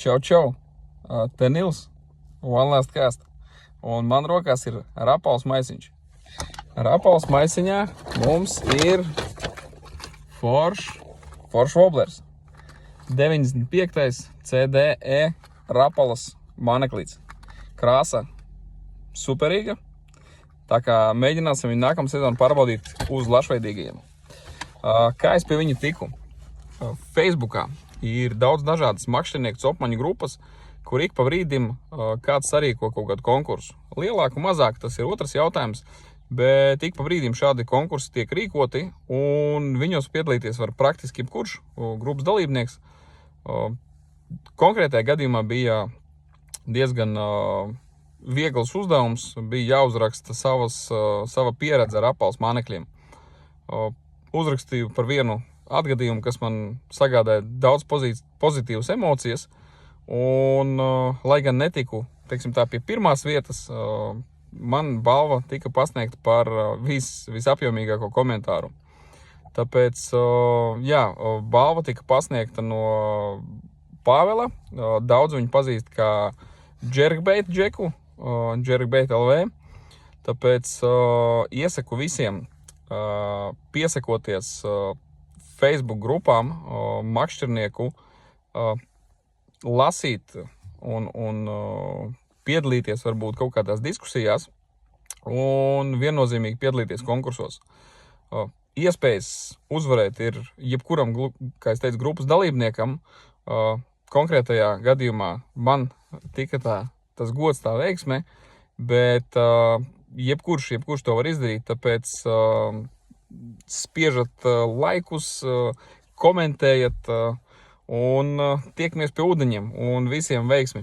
Čau! Te Nils, One Last Cast. Un man rokās ir rapals maisiņš. Rapals maisiņā mums ir Forš Woblers. 95. CDE rapalas maneklīts. Krāsa superīga. Tā kā mēģināsim viņu nākamā sezonu pārbaudīt uz lašveidīgajiem. Kā es pie viņa tiku? Facebookā ir daudz dažādas makšķernieku copmaņu grupas, kur ik pa brīdim kāds sarīko kaut kādu konkursu. Lielāk un mazāk tas ir otrs jautājums, bet ik pa brīdim šādi konkursi tiek rīkoti, un viņos piedalīties var praktiski jebkurš grupas dalībnieks. Konkrētajā gadījumā bija diezgan viegls uzdevums, bija jāuzraksta sava pieredze ar rapals manekļiem. Uzrakstīju par vienu atgadījumu, kas man sagādāja daudz pozitīvas emocijas, un, lai gan netiku, teiksim tā, pie pirmās vietas, man balva tika pasniegta par visapjomīgāko komentāru. Tāpēc, balva tika pasniegta no Pāvela, daudz viņu pazīst kā Jerkbait Džeku, Jerkbait LV, tāpēc iesaku visiem piesakoties Facebook grupām makšķernieku, lasīt un piedalīties varbūt kaut kādās diskusijās un viennozīmīgi piedalīties konkursos. Iespējas uzvarēt ir jebkuram, kā es teicu, grupas dalībniekam. Konkrētajā gadījumā man tika tas gods, tā veiksme, bet jebkurš to var izdarīt, tāpēc spiežat laikus, komentējat un tiekamies pie ūdeņiem un visiem veiksmi!